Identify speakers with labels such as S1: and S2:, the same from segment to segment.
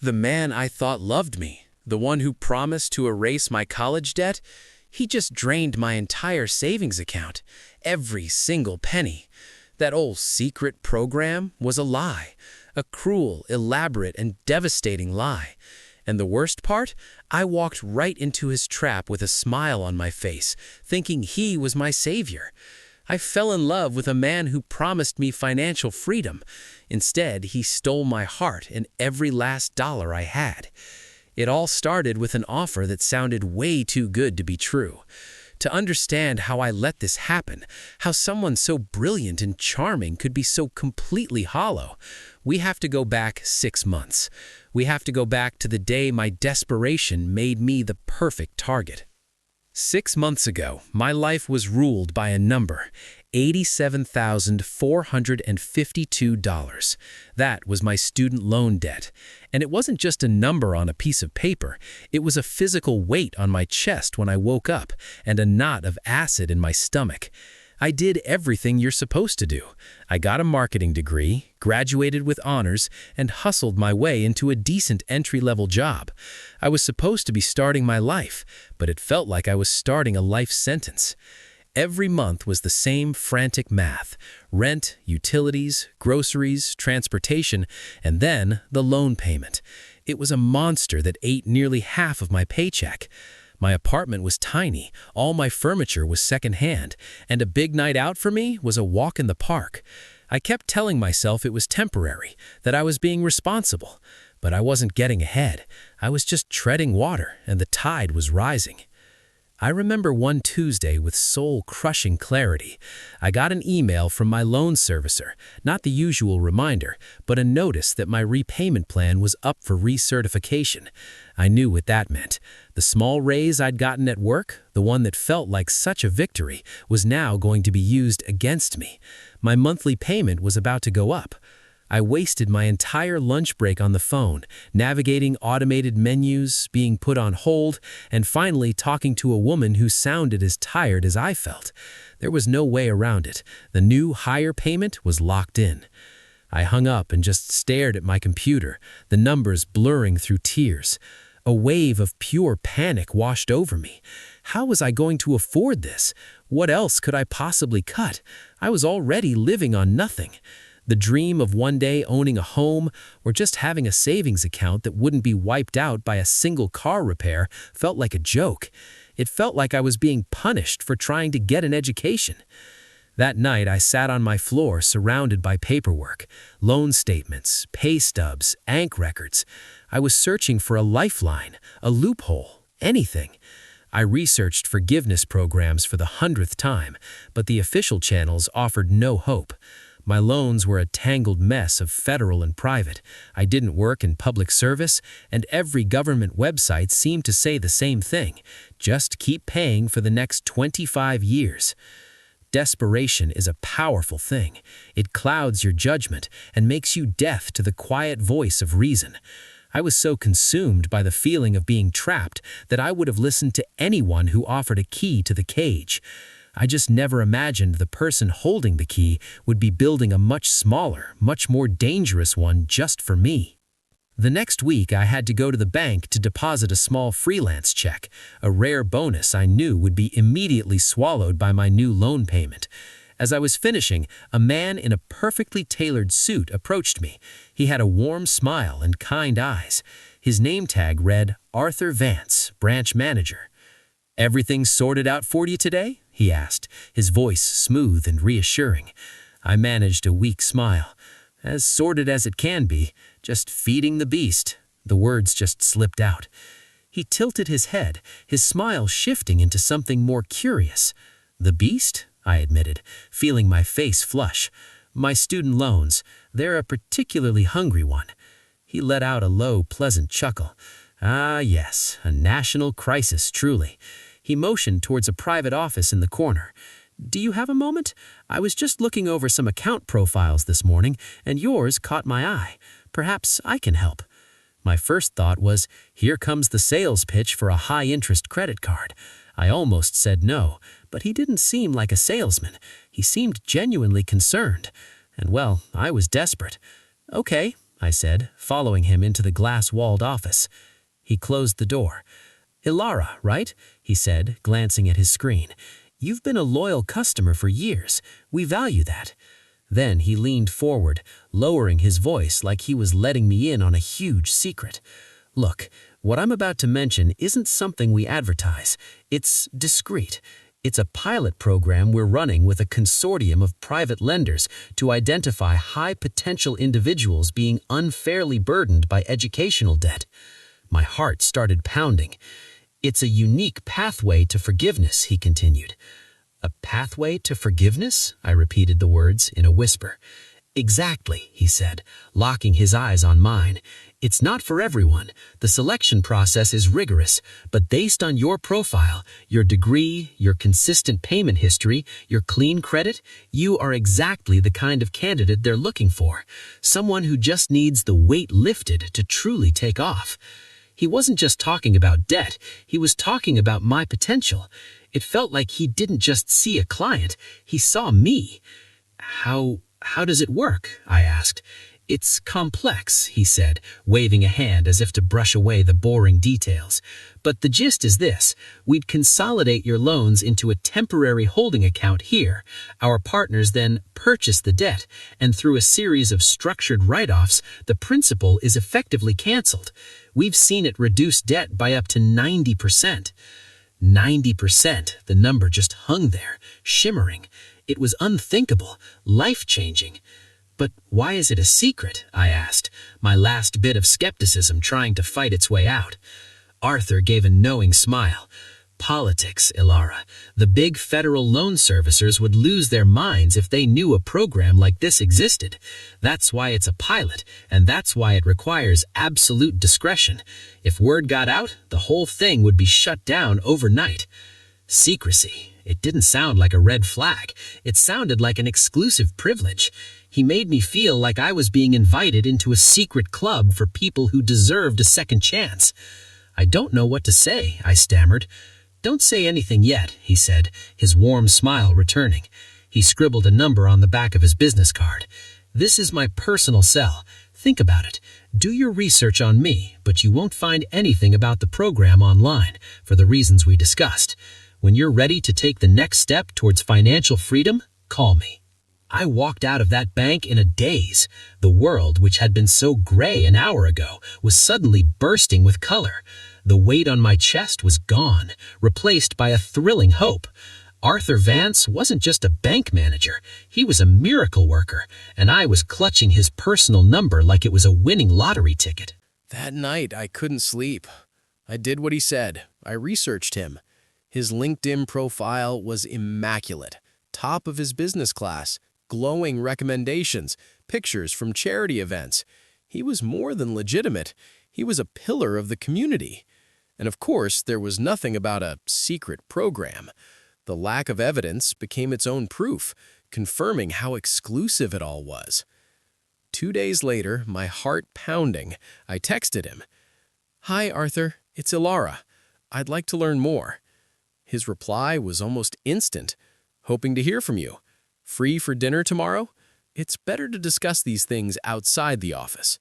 S1: The man I thought loved me, the one who promised to erase my college debt, he just drained my entire savings account, every single penny. That old secret program was a lie, a cruel, elaborate, and devastating lie. And the worst part? I walked right into his trap with a smile on my face, thinking he was my savior. I fell in love with a man who promised me financial freedom. Instead, he stole my heart and every last dollar I had. It all started with an offer that sounded way too good to be true. To understand how I let this happen, how someone so brilliant and charming could be so completely hollow, we have to go back 6 months. We have to go back to the day my desperation made me the perfect target. 6 months ago, my life was ruled by a number, $87,452. That was my student loan debt. And it wasn't just a number on a piece of paper. It was a physical weight on my chest when I woke up and a knot of acid in my stomach. I did everything you're supposed to do. I got a marketing degree, graduated with honors, and hustled my way into a decent entry-level job. I was supposed to be starting my life, but it felt like I was starting a life sentence. Every month was the same frantic math: rent, utilities, groceries, transportation, and then the loan payment. It was a monster that ate nearly half of my paycheck. My apartment was tiny, all my furniture was secondhand, and a big night out for me was a walk in the park. I kept telling myself it was temporary, that I was being responsible, but I wasn't getting ahead. I was just treading water, and the tide was rising. I remember one Tuesday with soul-crushing clarity. I got an email from my loan servicer, not the usual reminder, but a notice that my repayment plan was up for recertification. I knew what that meant. The small raise I'd gotten at work, the one that felt like such a victory, was now going to be used against me. My monthly payment was about to go up. I wasted my entire lunch break on the phone, navigating automated menus, being put on hold, and finally talking to a woman who sounded as tired as I felt. There was no way around it. The new higher payment was locked in. I hung up and just stared at my computer, the numbers blurring through tears. A wave of pure panic washed over me. How was I going to afford this? What else could I possibly cut? I was already living on nothing. The dream of one day owning a home or just having a savings account that wouldn't be wiped out by a single car repair felt like a joke. It felt like I was being punished for trying to get an education. That night, I sat on my floor surrounded by paperwork, loan statements, pay stubs, ANC records. I was searching for a lifeline, a loophole, anything. I researched forgiveness programs for the 100th time, but the official channels offered no hope. My loans were a tangled mess of federal and private. I didn't work in public service, and every government website seemed to say the same thing: just keep paying for the next 25 years. Desperation is a powerful thing. It clouds your judgment and makes you deaf to the quiet voice of reason. I was so consumed by the feeling of being trapped that I would have listened to anyone who offered a key to the cage. I just never imagined the person holding the key would be building a much smaller, much more dangerous one just for me. The next week, I had to go to the bank to deposit a small freelance check, a rare bonus I knew would be immediately swallowed by my new loan payment. As I was finishing, a man in a perfectly tailored suit approached me. He had a warm smile and kind eyes. His name tag read, Arthur Vance, branch manager. "Everything sorted out for you today?" he asked, his voice smooth and reassuring. I managed a weak smile. "As sorted as it can be, just feeding the beast." The words just slipped out. He tilted his head, his smile shifting into something more curious. "The beast?" I admitted, feeling my face flush. "My student loans, they're a particularly hungry one." He let out a low, pleasant chuckle. "Ah, yes, a national crisis, truly." He motioned towards a private office in the corner. "Do you have a moment? I was just looking over some account profiles this morning, and yours caught my eye. Perhaps I can help." My first thought was, here comes the sales pitch for a high-interest credit card. I almost said no, but he didn't seem like a salesman. He seemed genuinely concerned. And well, I was desperate. "Okay," I said, following him into the glass-walled office. He closed the door. "Ilara, right?" he said, glancing at his screen. "You've been a loyal customer for years. We value that." Then he leaned forward, lowering his voice like he was letting me in on a huge secret. "Look, what I'm about to mention isn't something we advertise. It's discreet. It's a pilot program we're running with a consortium of private lenders to identify high-potential individuals being unfairly burdened by educational debt." My heart started pounding. "It's a unique pathway to forgiveness," he continued. "A pathway to forgiveness?" I repeated the words in a whisper. "Exactly," he said, locking his eyes on mine. "It's not for everyone. The selection process is rigorous, but based on your profile, your degree, your consistent payment history, your clean credit, you are exactly the kind of candidate they're looking for. Someone who just needs the weight lifted to truly take off." He wasn't just talking about debt, he was talking about my potential. It felt like he didn't just see a client, he saw me. How does it work?" I asked. "It's complex," he said, waving a hand as if to brush away the boring details. "But the gist is this: we'd consolidate your loans into a temporary holding account here. Our partners then purchase the debt, and through a series of structured write-offs, the principal is effectively canceled. We've seen it reduce debt by up to 90%. 90%, the number just hung there, shimmering. It was unthinkable, life-changing. "But why is it a secret?" I asked, my last bit of skepticism trying to fight its way out. Arthur gave a knowing smile. "Politics, Ilara. The big federal loan servicers would lose their minds if they knew a program like this existed. That's why it's a pilot, and that's why it requires absolute discretion. If word got out, the whole thing would be shut down overnight." Secrecy. It didn't sound like a red flag. It sounded like an exclusive privilege. He made me feel like I was being invited into a secret club for people who deserved a second chance. "I don't know what to say," I stammered. "Don't say anything yet," he said, his warm smile returning. He scribbled a number on the back of his business card. "This is my personal cell. Think about it. Do your research on me, but you won't find anything about the program online, for the reasons we discussed. When you're ready to take the next step towards financial freedom, call me." I walked out of that bank in a daze. The world, which had been so gray an hour ago, was suddenly bursting with color. The weight on my chest was gone, replaced by a thrilling hope. Arthur Vance wasn't just a bank manager, he was a miracle worker, and I was clutching his personal number like it was a winning lottery ticket.
S2: That night, I couldn't sleep. I did what he said. I researched him. His LinkedIn profile was immaculate. Top of his business class, glowing recommendations, pictures from charity events. He was more than legitimate. He was a pillar of the community. And of course, there was nothing about a secret program. The lack of evidence became its own proof, confirming how exclusive it all was. 2 days later, my heart pounding, I texted him. "Hi, Arthur. It's Ilara. I'd like to learn more." His reply was almost instant. "Hoping to hear from you. Free for dinner tomorrow? It's better to discuss these things outside the office."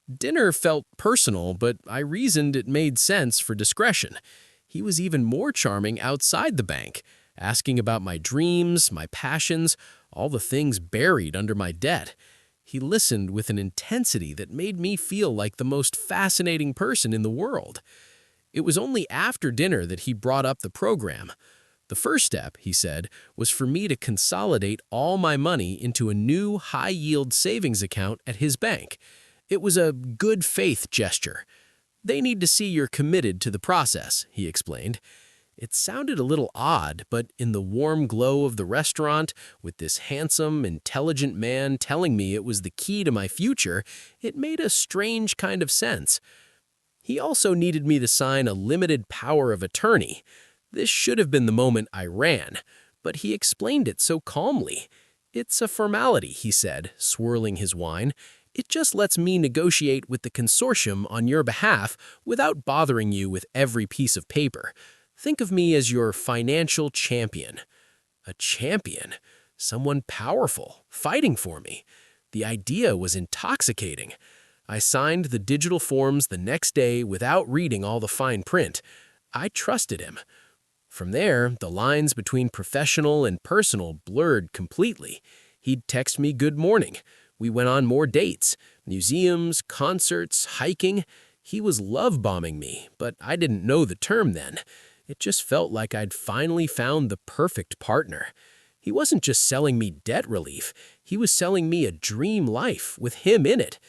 S2: Dinner felt personal, but I reasoned it made sense for discretion. He was even more charming outside the bank, asking about my dreams, my passions, all the things buried under my debt. He listened with an intensity that made me feel like the most fascinating person in the world. It was only after dinner that he brought up the program. The first step, he said, was for me to consolidate all my money into a new high-yield savings account at his bank. It was a good faith gesture. "They need to see you're committed to the process," he explained. It sounded a little odd, but in the warm glow of the restaurant, with this handsome, intelligent man telling me it was the key to my future, it made a strange kind of sense. He also needed me to sign a limited power of attorney. This should have been the moment I ran, but he explained it so calmly. "It's a formality," he said, swirling his wine. "It just lets me negotiate with the consortium on your behalf without bothering you with every piece of paper. Think of me as your financial champion." A champion? Someone powerful, fighting for me. The idea was intoxicating. I signed the digital forms the next day without reading all the fine print. I trusted him. From there, the lines between professional and personal blurred completely. He'd text me good morning. We went on more dates, museums, concerts, hiking. He was love-bombing me, but I didn't know the term then. It just felt like I'd finally found the perfect partner. He wasn't just selling me debt relief. He was selling me a dream life with him in it.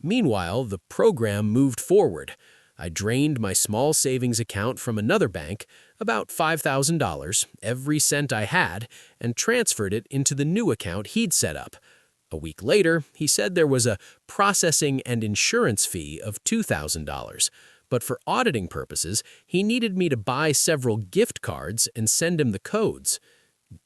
S2: Meanwhile, the program moved forward. I drained my small savings account from another bank, about $5,000, every cent I had, and transferred it into the new account he'd set up. A week later, he said there was a processing and insurance fee of $2,000, but for auditing purposes, he needed me to buy several gift cards and send him the codes.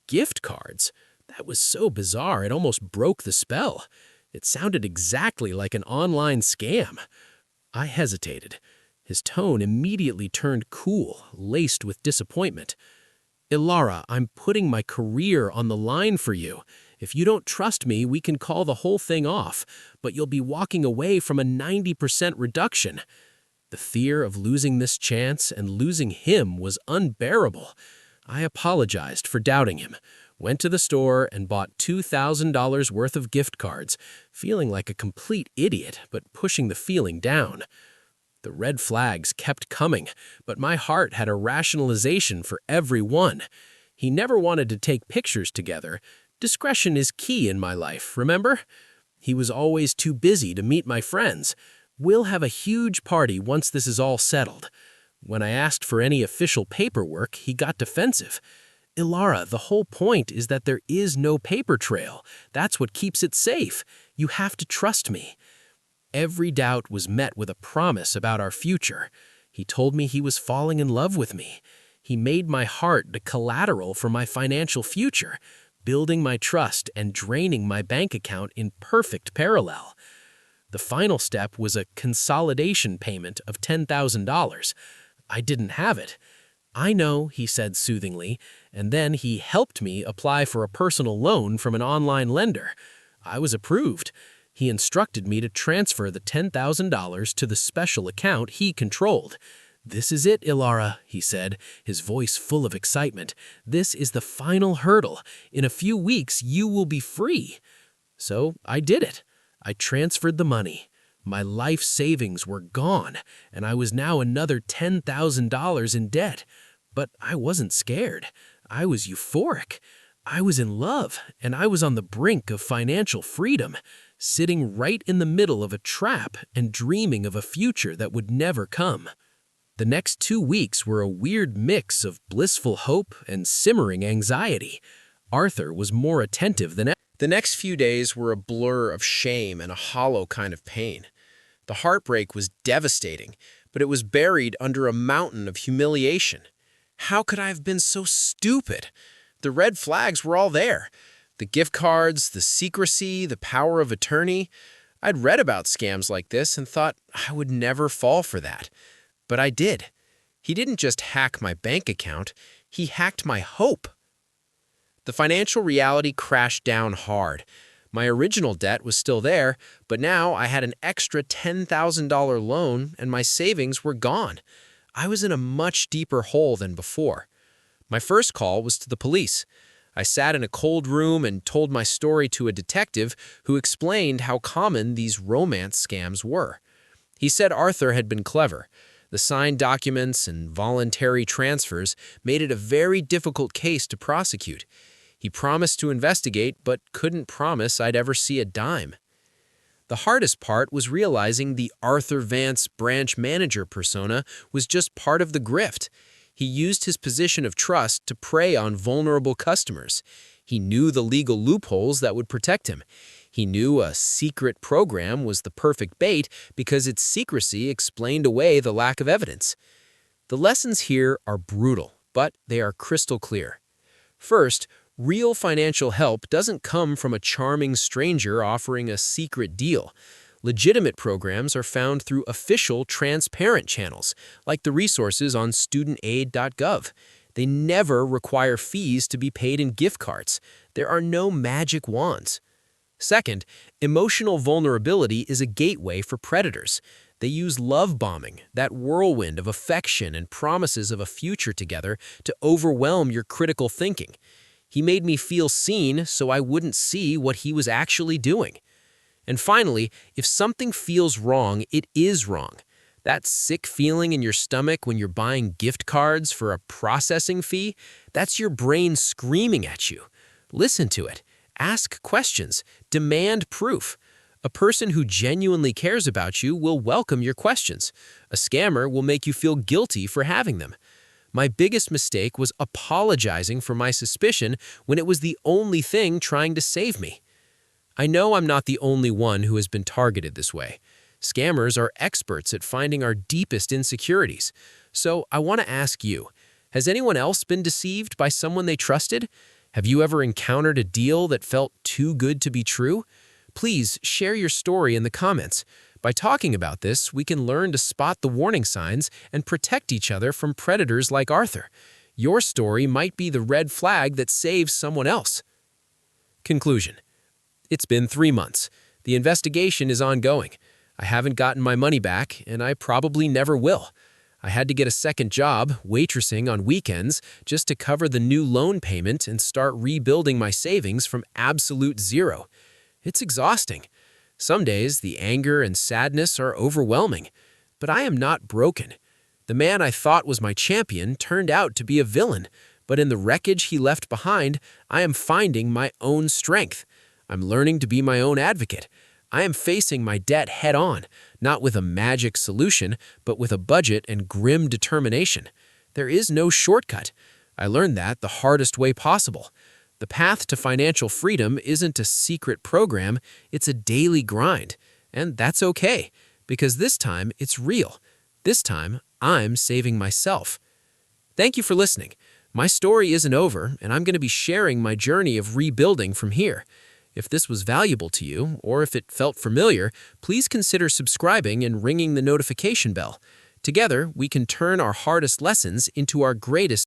S2: Gift cards? That was so bizarre it almost broke the spell. It sounded exactly like an online scam. I hesitated. His tone immediately turned cool, laced with disappointment. "Ilara, I'm putting my career on the line for you. If you don't trust me, we can call the whole thing off, but you'll be walking away from a 90% reduction." The fear of losing this chance and losing him was unbearable. I apologized for doubting him, went to the store and bought $2,000 worth of gift cards, feeling like a complete idiot, but pushing the feeling down. The red flags kept coming, but my heart had a rationalization for every one. He never wanted to take pictures together. Discretion is key in my life, remember? He was always too busy to meet my friends. "We'll have a huge party once this is all settled." When I asked for any official paperwork, he got defensive. "Ilara, the whole point is that there is no paper trail. That's what keeps it safe. You have to trust me." Every doubt was met with a promise about our future. He told me he was falling in love with me. He made my heart the collateral for my financial future, building my trust and draining my bank account in perfect parallel. The final step was a consolidation payment of $10,000. I didn't have it. "I know," he said soothingly, and then he helped me apply for a personal loan from an online lender. I was approved. He instructed me to transfer the $10,000 to the special account he controlled. "This is it, Ilara," he said, his voice full of excitement. "This is the final hurdle. In a few weeks, you will be free." So I did it. I transferred the money. My life savings were gone, and I was now another $10,000 in debt. But I wasn't scared. I was euphoric. I was in love, and I was on the brink of financial freedom, sitting right in the middle of a trap and dreaming of a future that would never come. The next 2 weeks were a weird mix of blissful hope and simmering anxiety. Arthur was more attentive than ever. The next few days were a blur of shame and a hollow kind of pain. The heartbreak was devastating, but it was buried under a mountain of humiliation. How could I have been so stupid? The red flags were all there. The gift cards, the secrecy, the power of attorney. I'd read about scams like this and thought I would never fall for that. But I did. He didn't just hack my bank account, he hacked my hope. The financial reality crashed down hard. My original debt was still there, but now I had an extra $10,000 loan and my savings were gone. I was in a much deeper hole than before. My first call was to the police. I sat in a cold room and told my story to a detective who explained how common these romance scams were. He said Arthur had been clever. The signed documents and voluntary transfers made it a very difficult case to prosecute. He promised to investigate, but couldn't promise I'd ever see a dime. The hardest part was realizing the Arthur Vance branch manager persona was just part of the grift. He used his position of trust to prey on vulnerable customers. He knew the legal loopholes that would protect him. He knew a secret program was the perfect bait because its secrecy explained away the lack of evidence. The lessons here are brutal, but they are crystal clear. First, real financial help doesn't come from a charming stranger offering a secret deal. Legitimate programs are found through official, transparent channels, like the resources on studentaid.gov. They never require fees to be paid in gift cards. There are no magic wands. Second, emotional vulnerability is a gateway for predators. They use love bombing, that whirlwind of affection and promises of a future together, to overwhelm your critical thinking. He made me feel seen so I wouldn't see what he was actually doing. And finally, if something feels wrong, it is wrong. That sick feeling in your stomach when you're buying gift cards for a processing fee, that's your brain screaming at you. Listen to it. Ask questions. Demand proof. A person who genuinely cares about you will welcome your questions. A scammer will make you feel guilty for having them. My biggest mistake was apologizing for my suspicion when it was the only thing trying to save me. I know I'm not the only one who has been targeted this way. Scammers are experts at finding our deepest insecurities. So I want to ask you, has anyone else been deceived by someone they trusted? Have you ever encountered a deal that felt too good to be true? Please share your story in the comments. By talking about this, we can learn to spot the warning signs and protect each other from predators like Arthur. Your story might be the red flag that saves someone else. Conclusion. It's been 3 months. The investigation is ongoing. I haven't gotten my money back, and I probably never will. I had to get a second job, waitressing on weekends, just to cover the new loan payment and start rebuilding my savings from absolute zero. It's exhausting. Some days, the anger and sadness are overwhelming. But I am not broken. The man I thought was my champion turned out to be a villain, but in the wreckage he left behind, I am finding my own strength. I'm learning to be my own advocate. I am facing my debt head-on, not with a magic solution, but with a budget and grim determination. There is no shortcut. I learned that the hardest way possible. The path to financial freedom isn't a secret program, it's a daily grind. And that's okay, because this time it's real. This time, I'm saving myself. Thank you for listening. My story isn't over, and I'm going to be sharing my journey of rebuilding from here. If this was valuable to you, or if it felt familiar, please consider subscribing and ringing the notification bell. Together, we can turn our hardest lessons into our greatest